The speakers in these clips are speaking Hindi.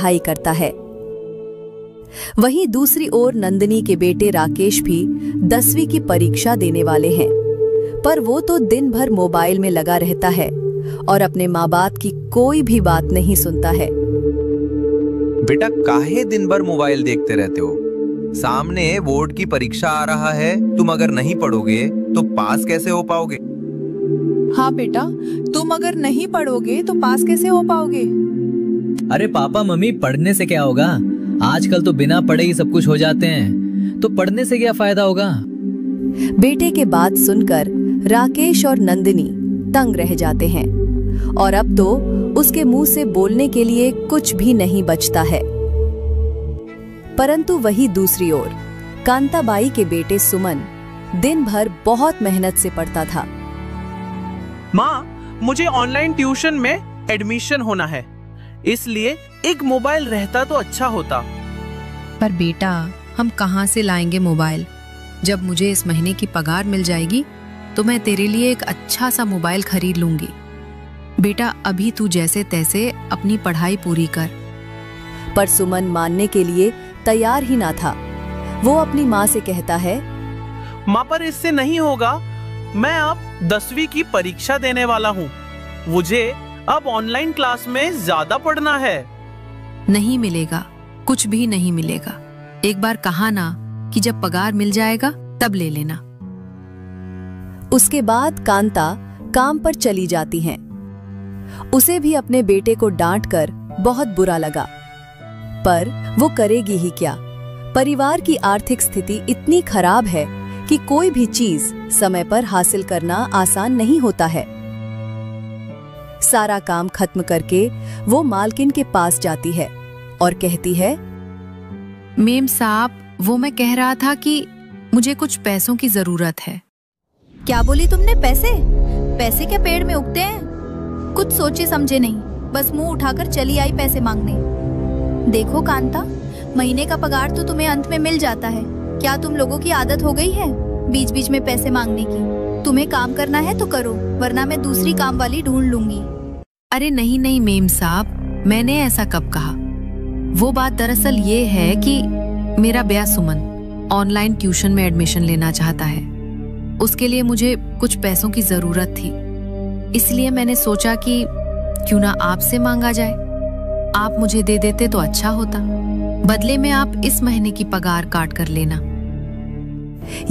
पढ़ाई करता है। वहीं दूसरी ओर नंदिनी के बेटे राकेश भी 10वीं की परीक्षा देने वाले हैं, पर वो तो दिन भर मोबाइल में लगा रहता है और अपने माँ बाप की कोई भी बात नहीं सुनता है। बेटा, काहे दिन भर मोबाइल देखते रहते हो? सामने बोर्ड की परीक्षा आ रहा है, तुम अगर नहीं पढ़ोगे तो पास कैसे हो पाओगे? हाँ बेटा, तुम अगर नहीं पढ़ोगे तो पास कैसे हो पाओगे? अरे पापा मम्मी, पढ़ने से क्या होगा? आजकल तो बिना पढ़े ही सब कुछ हो जाते हैं, तो पढ़ने से क्या फायदा होगा? बेटे के बात सुनकर राकेश और नंदिनी तंग रह जाते हैं और अब तो उसके मुंह से बोलने के लिए कुछ भी नहीं बचता है। परंतु वही दूसरी ओर कांताबाई के बेटे सुमन दिन भर बहुत मेहनत से पढ़ता था। माँ, मुझे ऑनलाइन ट्यूशन में एडमिशन होना है, इसलिए एक मोबाइल रहता तो अच्छा होता। पर बेटा, हम कहाँ से लाएंगे मोबाइल? जब मुझे इस महीने की पगार मिल जाएगी तो मैं तेरे लिए एक अच्छा सा मोबाइल खरीद लूंगी। बेटा, अभी तू जैसे तैसे अपनी पढ़ाई पूरी कर। पर सुमन मानने के लिए तैयार ही ना था। वो अपनी माँ से कहता है, माँ, पर इससे नहीं होगा। मैं अब 10वीं की परीक्षा देने वाला हूँ, मुझे अब ऑनलाइन क्लास में ज्यादा पढ़ना है। नहीं मिलेगा, कुछ भी नहीं मिलेगा। एक बार कहा ना कि जब पगार मिल जाएगा तब ले लेना। उसके बाद कांता काम पर चली जाती हैं। उसे भी अपने बेटे को डांटकर बहुत बुरा लगा, पर वो करेगी ही क्या? परिवार की आर्थिक स्थिति इतनी खराब है कि कोई भी चीज समय पर हासिल करना आसान नहीं होता है। सारा काम खत्म करके वो मालकिन के पास जाती है और कहती है, मेम साहब, वो मैं कह रहा था कि मुझे कुछ पैसों की जरूरत है। क्या बोली तुमने? पैसे? पैसे क्या पेड़ में उगते हैं? कुछ सोचे समझे नहीं, बस मुंह उठाकर चली आई पैसे मांगने। देखो कांता, महीने का पगार तो तुम्हें अंत में मिल जाता है। क्या तुम लोगों की आदत हो गई है बीच बीच में पैसे मांगने की? तुम्हें काम करना है तो करो, वरना मैं दूसरी काम वाली ढूंढ लूंगी। अरे नहीं नहीं मेम साहब, मैंने ऐसा कब कहा? वो बात दरअसल ये है कि मेरा ब्याह सुमन ऑनलाइन ट्यूशन में एडमिशन लेना चाहता है। उसके लिए मुझे कुछ पैसों की जरूरत थी, इसलिए मैंने सोचा कि क्यों ना आपसे मांगा जाए। आप मुझे दे देते तो अच्छा होता, बदले में आप इस महीने की पगार काट कर लेना।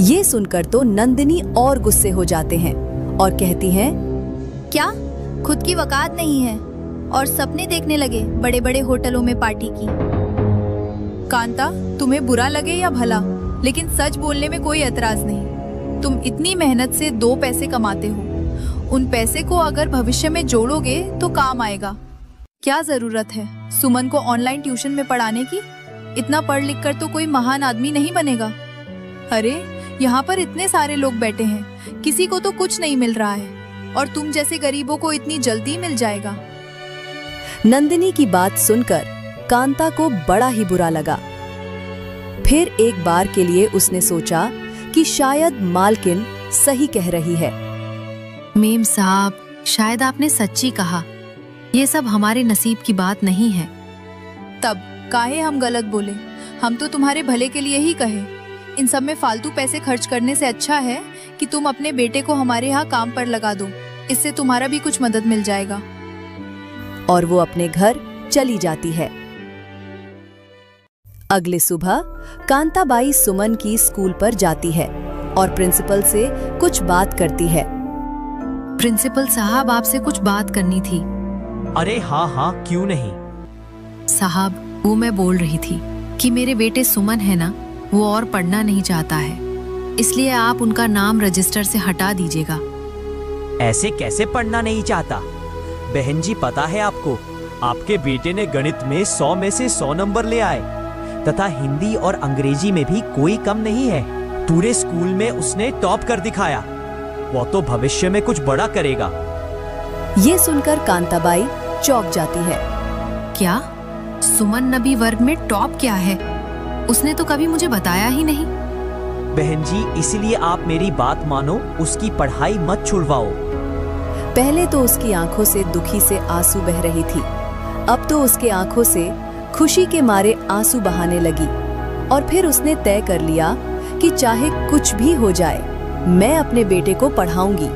ये सुनकर तो नंदिनी और गुस्से हो जाते हैं और कहती हैं, क्या खुद की वकात नहीं है और सपने देखने लगे बड़े बड़े होटलों में पार्टी की? कांता, तुम्हें बुरा लगे या भला, लेकिन सच बोलने में कोई एतराज नहीं। तुम इतनी मेहनत से 2 पैसे कमाते हो, उन पैसे को अगर भविष्य में जोड़ोगे तो काम आएगा। क्या जरूरत है सुमन को ऑनलाइन ट्यूशन में पढ़ाने की? इतना पढ़ लिख कर तो कोई महान आदमी नहीं बनेगा। अरे यहाँ पर इतने सारे लोग बैठे हैं, किसी को तो कुछ नहीं मिल रहा है और तुम जैसे गरीबों को इतनी जल्दी मिल जाएगा। नंदिनी की बात सुनकर कांता को बड़ा ही बुरा लगा। फिर एक बार के लिए उसने सोचा कि शायद मालकिन सही कह रही है। मेम साहब, शायद आपने सच्ची कहा, ये सब हमारे नसीब की बात नहीं है। तब काहे हम गलत बोले? हम तो तुम्हारे भले के लिए ही कहे। इन सब में फालतू पैसे खर्च करने से अच्छा है कि तुम अपने बेटे को हमारे यहाँ काम पर लगा दो, इससे तुम्हारा भी कुछ मदद मिल जाएगा। और वो अपने घर चली जाती है। अगले सुबह कांताबाई सुमन की स्कूल पर जाती है और प्रिंसिपल से कुछ बात करती है। प्रिंसिपल साहब, आपसे कुछ बात करनी थी। अरे हाँ हाँ, क्यों नहीं। साहब, वो मैं बोल रही थी कि मेरे बेटे सुमन है ना, वो और पढ़ना नहीं चाहता है, इसलिए आप उनका नाम रजिस्टर से हटा दीजिएगा। ऐसे कैसे पढ़ना नहीं चाहता? बहन जी, पता है आपको, आपके बेटे ने गणित में 100 में से 100 नंबर ले आए तथा हिंदी और अंग्रेजी में भी कोई कम नहीं है। पूरे स्कूल में उसने टॉप कर दिखाया। वो तो भविष्य में कुछ बड़ा करेगा। ये सुनकर कांताबाई चौंक जाती है। क्या? सुमन नबी वर्ग में टॉप क्या है? उसने तो कभी मुझे बताया ही नहीं। बहन जी, इसीलिए आप मेरी बात मानो, उसकी पढ़ाई मत छुड़वाओ। पहले तो उसकी आंखों से दुखी से आंसू बह रही थी, अब तो उसके आंखों से खुशी के मारे आंसू बहाने लगी और फिर उसने तय कर लिया कि चाहे कुछ भी हो जाए, मैं अपने बेटे को पढ़ाऊंगी।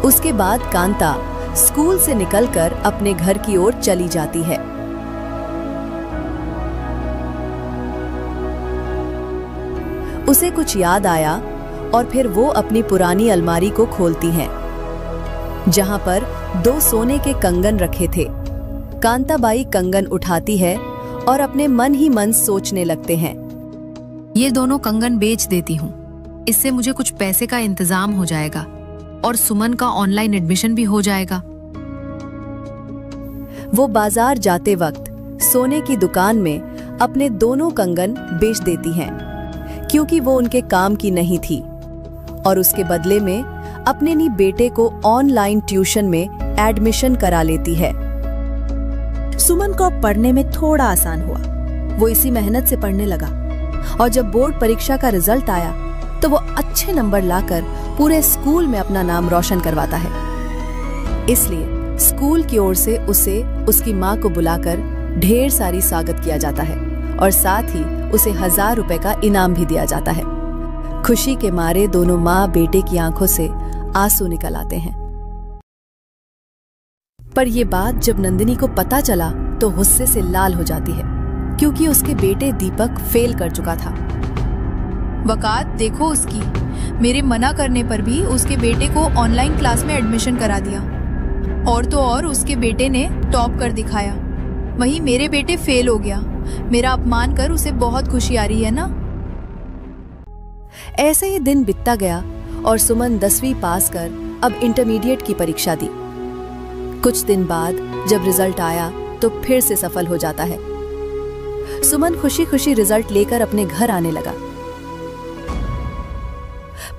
उसके बाद कांता स्कूल से निकलकर अपने घर की ओर चली जाती है। उसे कुछ याद आया और फिर वो अपनी पुरानी अलमारी को खोलती हैं, जहां पर 2 सोने के कंगन रखे थे। कांताबाई कंगन उठाती है और अपने मन ही मन सोचने लगते हैं, ये दोनों कंगन बेच देती हूँ, इससे मुझे कुछ पैसे का इंतजाम हो जाएगा और सुमन का ऑनलाइन एडमिशन भी हो जाएगा। वो बाजार जाते वक्त सोने की दुकान में अपने दोनों कंगन बेच देती हैं, क्योंकि वो उनके काम की नहीं थी, और उसके बदले में अपने नी बेटे को ऑनलाइन ट्यूशन में एडमिशन करा लेती है। सुमन को अब पढ़ने में थोड़ा आसान हुआ। वो इसी मेहनत से पढ़ने लगा और जब बोर्ड परीक्षा का रिजल्ट आया तो वो अच्छे नंबर लाकर पूरे स्कूल में अपना नाम रोशन करवाता है। इसलिए स्कूल की ओर से उसे उसकी माँ को बुलाकर ढेर सारी स्वागत किया जाता है और साथ ही उसे 1000 रुपए का इनाम भी दिया जाता है। खुशी के मारे दोनों माँ बेटे की आंखों से आंसू निकल आते हैं। पर यह बात जब नंदिनी को पता चला तो गुस्से से लाल हो जाती है, क्योंकि उसके बेटे दीपक फेल कर चुका था। वकात देखो उसकी, मेरे मना करने पर भी उसके बेटे को ऑनलाइन क्लास में एडमिशन करा दिया, और तो और उसके बेटे ने टॉप कर दिखाया, वहीं मेरे बेटे फेल हो गया। मेरा अपमान कर उसे बहुत खुशी आ रही है ना। ऐसे ही दिन बीतता गया और सुमन 10वीं पास कर अब इंटरमीडिएट की परीक्षा दी। कुछ दिन बाद जब रिजल्ट आया तो फिर से सफल हो जाता है। सुमन खुशी खुशी रिजल्ट लेकर अपने घर आने लगा,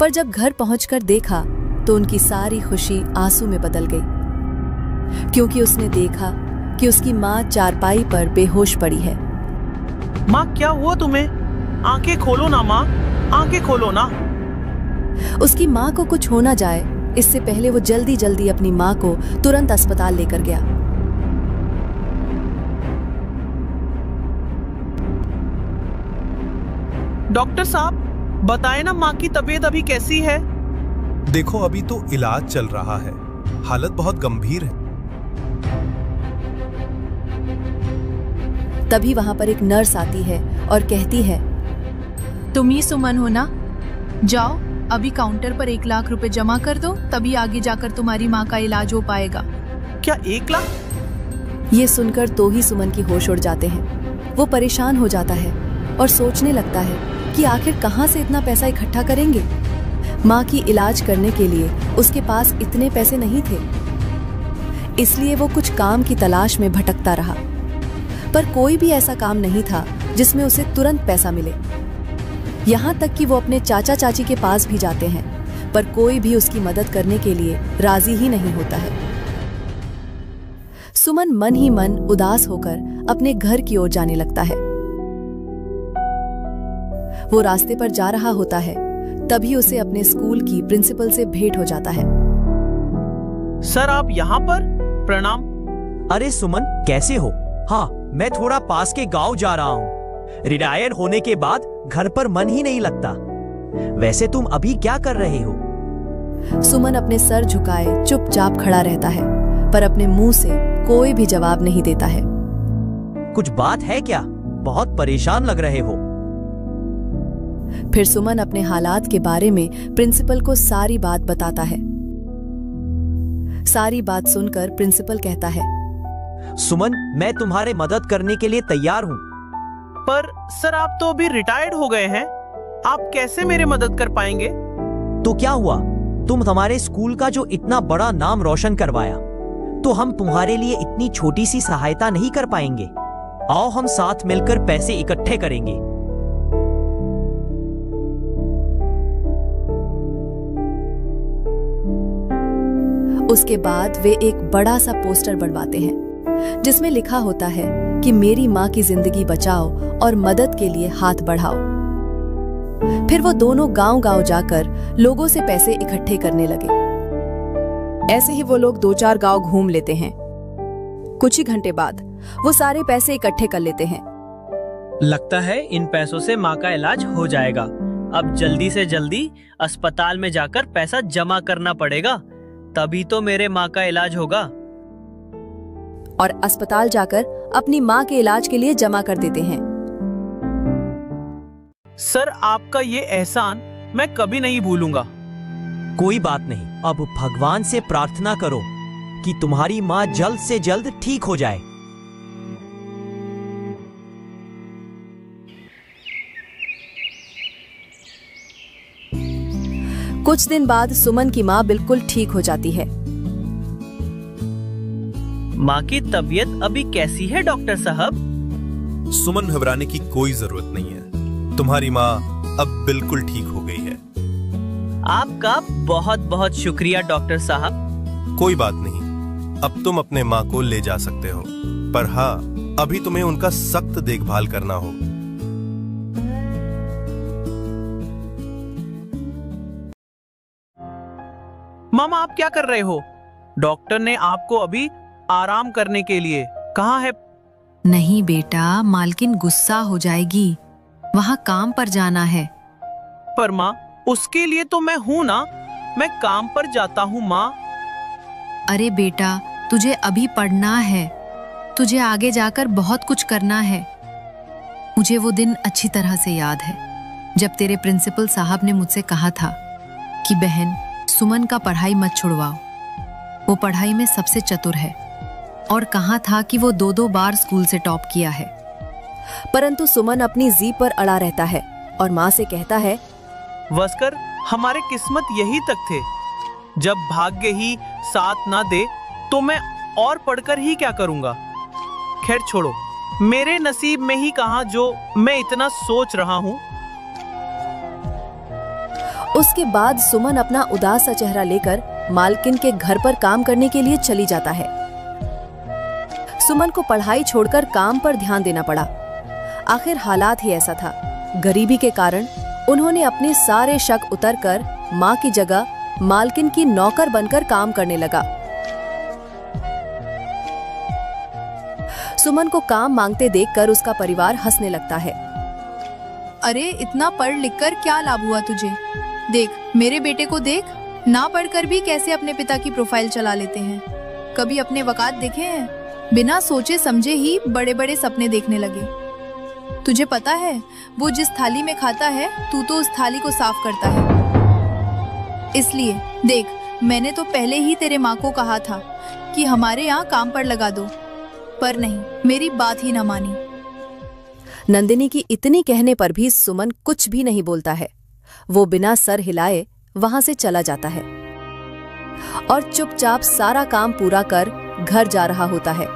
पर जब घर पहुंचकर देखा तो उनकी सारी खुशी आंसू में बदल गई, क्योंकि उसने देखा कि उसकी माँ चारपाई पर बेहोश पड़ी है। माँ, क्या हुआ तुम्हें? आंखें खोलो ना माँ, आंखें खोलो ना। उसकी माँ को कुछ हो ना जाए, इससे पहले वो जल्दी जल्दी अपनी माँ को तुरंत अस्पताल लेकर गया। डॉक्टर साहब, बताएं ना माँ की तबीयत अभी कैसी है? देखो, अभी तो इलाज चल रहा है, हालत बहुत गंभीर है। तभी वहां पर एक नर्स आती है और कहती है, तुम ही सुमन हो ना? जाओ अभी काउंटर पर 1 लाख रुपए जमा कर दो, तभी आगे जाकर तुम्हारी माँ का इलाज हो पाएगा। क्या 1 लाख? ये सुनकर तो ही सुमन की होश उड़ जाते हैं। वो परेशान हो जाता है और सोचने लगता है कि आखिर कहाँ से इतना पैसा इकट्ठा करेंगे। माँ की इलाज करने के लिए उसके पास इतने पैसे नहीं थे, इसलिए वो कुछ काम की तलाश में भटकता रहा, पर कोई भी ऐसा काम नहीं था जिसमें उसे तुरंत पैसा मिले। यहाँ तक कि वो अपने चाचा चाची के पास भी जाते हैं, पर कोई भी उसकी मदद करने के लिए राजी ही नहीं होता है। सुमन मन ही मन उदास होकर अपने घर की ओर जाने लगता है। वो रास्ते पर जा रहा होता है, तभी उसे अपने स्कूल की प्रिंसिपल से भेंट हो जाता है। सर, आप यहाँ पर? प्रणाम। अरे सुमन, कैसे हो? हाँ, मैं थोड़ा पास के गांव जा रहा हूँ। रिटायर होने के बाद घर पर मन ही नहीं लगता। वैसे तुम अभी क्या कर रहे हो? सुमन अपने सर झुकाए चुपचाप खड़ा रहता है, पर अपने मुंह से कोई भी जवाब नहीं देता है। कुछ बात है क्या? बहुत परेशान लग रहे हो। फिर सुमन अपने हालात के बारे में प्रिंसिपल को सारी बात बताता है। सारी बात सुनकर प्रिंसिपल कहता है, सुमन, मैं तुम्हारे मदद करने के लिए तैयार हूँ। पर सर, आप तो अभी रिटायर्ड हो गए हैं, आप कैसे मेरी मदद कर पाएंगे? तो क्या हुआ? तुम हमारे स्कूल का जो इतना बड़ा नाम रोशन करवाया, तो हम तुम्हारे लिए इतनी छोटी सी सहायता नहीं कर पाएंगे? आओ हम साथ मिलकर पैसे इकट्ठे करेंगे। उसके बाद वे एक बड़ा सा पोस्टर बनवाते हैं, जिसमें लिखा होता है कि मेरी माँ की जिंदगी बचाओ और मदद के लिए हाथ बढ़ाओ। फिर वो दोनों गांव-गांव जाकर लोगों से पैसे इकट्ठे करने लगे। ऐसे ही वो लोग 2-4 गांव घूम लेते हैं। कुछ ही घंटे बाद वो सारे पैसे इकट्ठे कर लेते हैं। लगता है इन पैसों से माँ का इलाज हो जाएगा। अब जल्दी से जल्दी अस्पताल में जाकर पैसा जमा करना पड़ेगा, तभी तो मेरे माँ का इलाज होगा। और अस्पताल जाकर अपनी माँ के इलाज के लिए जमा कर देते हैं। सर, आपका ये एहसान मैं कभी नहीं भूलूंगा। कोई बात नहीं, अब भगवान से प्रार्थना करो कि तुम्हारी माँ जल्द से जल्द ठीक हो जाए। कुछ दिन बाद सुमन की माँ बिल्कुल ठीक हो जाती है। माँ की तबीयत अभी कैसी है डॉक्टर साहब? सुमन, घबराने की कोई जरूरत नहीं है। तुम्हारी माँ अब बिल्कुल ठीक हो गई है। आपका बहुत बहुत शुक्रिया डॉक्टर साहब। कोई बात नहीं, अब तुम अपने माँ को ले जा सकते हो, पर हाँ, अभी तुम्हें उनका सख्त देखभाल करना हो। मामा, आप क्या कर रहे हो? डॉक्टर ने आपको अभी आराम करने के लिए कहा है। नहीं बेटा, मालकिन गुस्सा हो जाएगी, वहाँ काम पर जाना है। पर माँ, उसके लिए तो मैं हूँ ना, मैं काम पर जाता हूँ माँ। अरे बेटा, तुझे अभी पढ़ना है, तुझे आगे जाकर बहुत कुछ करना है। मुझे वो दिन अच्छी तरह से याद है जब तेरे प्रिंसिपल साहब ने मुझसे कहा था कि बहन, सुमन का पढ़ाई मत छुड़वाओ, वो पढ़ाई में सबसे चतुर है, और कहा था कि वो 2-2 बार स्कूल से टॉप किया है। परंतु सुमन अपनी जीभ पर अड़ा रहता है और माँ से कहता है, वस्कर, हमारे किस्मत यही तक थे। जब भाग्य ही साथ ना दे तो मैं और पढ़कर ही क्या करूंगा। खैर छोड़ो, मेरे नसीब में ही कहा जो मैं इतना सोच रहा हूँ। उसके बाद सुमन अपना उदास सा चेहरा लेकर मालकिन के घर पर काम करने के लिए चली जाता है। सुमन को पढ़ाई छोड़कर काम पर ध्यान देना पड़ा। आखिर हालात ही ऐसा था। गरीबी के कारण उन्होंने अपने सारे शक उतरकर माँ की जगह मालकिन की नौकर बनकर काम करने लगा। सुमन को काम मांगते देखकर उसका परिवार हंसने लगता है। अरे, इतना पढ़ लिख कर क्या लाभ हुआ तुझे? देख, मेरे बेटे को देख, ना पढ़कर भी कैसे अपने पिता की प्रोफाइल चला लेते हैं। कभी अपने वकात देखे हैं? बिना सोचे समझे ही बड़े बड़े सपने देखने लगे। तुझे पता है, वो जिस थाली में खाता है, तू तो उस थाली को साफ करता है। इसलिए देख, मैंने तो पहले ही तेरे माँ को कहा था कि हमारे यहाँ काम पर लगा दो, पर नहीं, मेरी बात ही ना मानी। नंदिनी की इतनी कहने पर भी सुमन कुछ भी नहीं बोलता है। वो बिना सर हिलाए वहां से चला जाता है और चुपचाप सारा काम पूरा कर घर जा रहा होता है।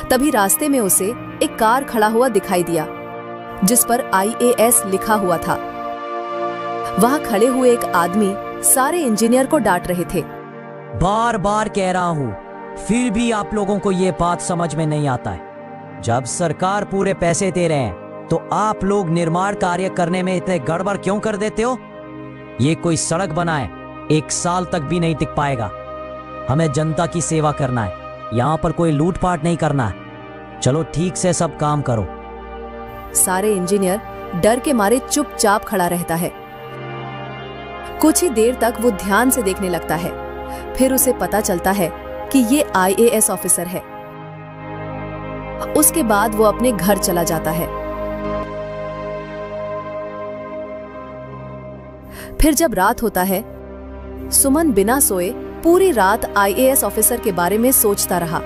तभी रास्ते में उसे एक कार खड़ा हुआ दिखाई दिया जिस पर IAS लिखा हुआ था। वहां खड़े हुए एक आदमी सारे इंजीनियर को डांट रहे थे। बार बार कह रहा हूँ, फिर भी आप लोगों को ये बात समझ में नहीं आता है। जब सरकार पूरे पैसे दे रहे हैं तो आप लोग निर्माण कार्य करने में इतने गड़बड़ क्यों कर देते हो? ये कोई सड़क बनाए 1 साल तक भी नहीं टिक पाएगा। हमें जनता की सेवा करना है, यहाँ पर कोई लूटपाट नहीं करना है। चलो ठीक से सब काम करो। सारे इंजीनियर डर के मारे चुपचाप खड़ा रहता है। कुछ ही देर तक वो ध्यान से देखने लगता है। फिर उसे पता चलता है कि ये IAS ऑफिसर है। उसके बाद वो अपने घर चला जाता है। फिर जब रात होता है, सुमन बिना सोए पूरी रात IAS ऑफिसर के बारे में सोचता रहा।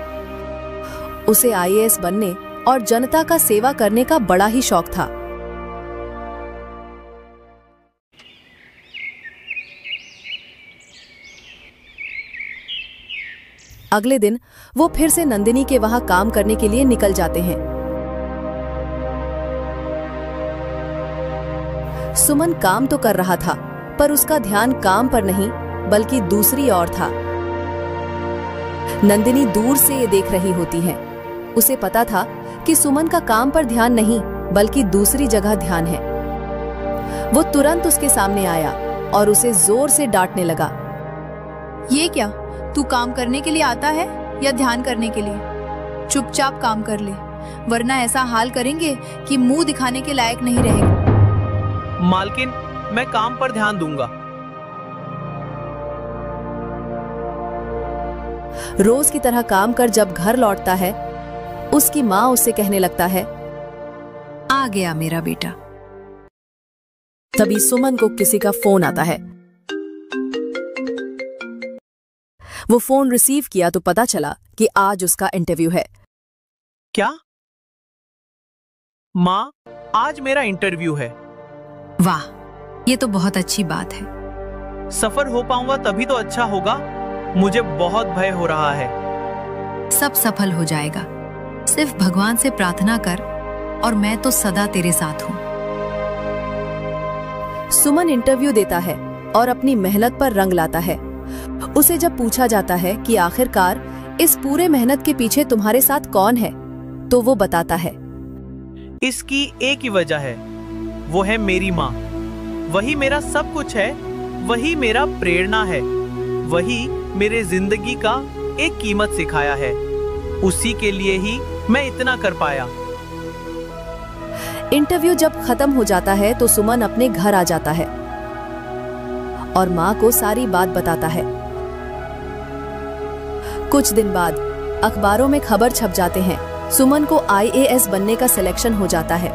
उसे IAS बनने और जनता का सेवा करने का बड़ा ही शौक था। अगले दिन वो फिर से नंदिनी के वहां काम करने के लिए निकल जाते हैं। सुमन काम तो कर रहा था, पर उसका ध्यान काम पर नहीं बल्कि दूसरी ओर था। नंदिनी दूर से ये देख रही होती है। उसे पता था कि सुमन का काम पर ध्यान नहीं बल्कि दूसरी जगह ध्यान है। वो तुरंत उसके सामने आया और उसे जोर से डांटने लगा। ये क्या, तू काम करने के लिए आता है या ध्यान करने के लिए? चुपचाप काम कर ले, वरना ऐसा हाल करेंगे कि मुंह दिखाने के लायक नहीं रहेगा। मालकिन, मैं काम पर ध्यान दूंगा। रोज की तरह काम कर जब घर लौटता है, उसकी माँ उससे कहने लगता है, आ गया मेरा बेटा। तभी सुमन को किसी का फोन आता है। वो फोन रिसीव किया तो पता चला कि आज उसका इंटरव्यू है। क्या? माँ, आज मेरा इंटरव्यू है। वाह, ये तो बहुत अच्छी बात है। सफर हो पाऊंगा तभी तो अच्छा होगा। मुझे बहुत भय हो रहा है। सब सफल हो जाएगा, सिर्फ भगवान से प्रार्थना कर और मैं तो सदा तेरे साथ हूँ। सुमन इंटरव्यू देता है और अपनी मेहनत पर रंग लाता है। उसे जब पूछा जाता है कि आखिरकार इस पूरे मेहनत के पीछे तुम्हारे साथ कौन है, तो वो बताता है, इसकी एक ही वजह है, वो है मेरी माँ। वही मेरा सब कुछ है, वही मेरा प्रेरणा है, वही मेरे जिंदगी का एक कीमत सिखाया है। उसी के लिए ही मैं इतना कर पाया। इंटरव्यू जब खत्म हो जाता है तो सुमन अपने घर आ जाता है और माँ को सारी बात बताता है। कुछ दिन बाद अखबारों में खबर छप जाते हैं, सुमन को IAS बनने का सिलेक्शन हो जाता है।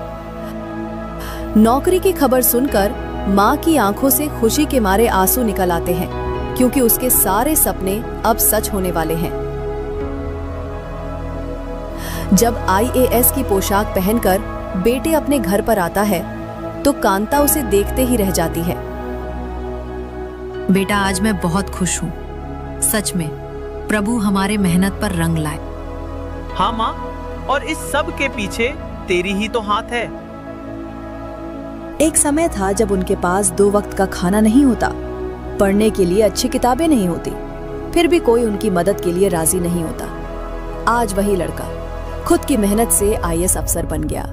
नौकरी की खबर सुनकर माँ की आंखों से खुशी के मारे आंसू निकल आते हैं, क्योंकि उसके सारे सपने अब सच होने वाले हैं। जब IAS की पोशाक पहनकर बेटे अपने घर पर आता है तो कांता उसे देखते ही रह जाती है। बेटा, आज मैं बहुत खुश हूँ। सच में प्रभु हमारे मेहनत पर रंग लाए। हाँ माँ, और इस सब के पीछे तेरी ही तो हाथ है। एक समय था जब उनके पास 2 वक्त का खाना नहीं होता, पढ़ने के लिए अच्छी किताबें नहीं होती, फिर भी कोई उनकी मदद के लिए राजी नहीं होता। आज वही लड़का खुद की मेहनत से IAS अफसर बन गया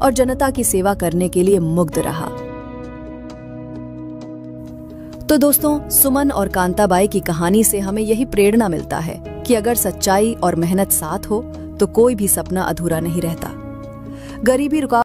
और जनता की सेवा करने के लिए मुग्ध रहा। तो दोस्तों, सुमन और कांताबाई की कहानी से हमें यही प्रेरणा मिलता है कि अगर सच्चाई और मेहनत साथ हो तो कोई भी सपना अधूरा नहीं रहता। गरीबी रुका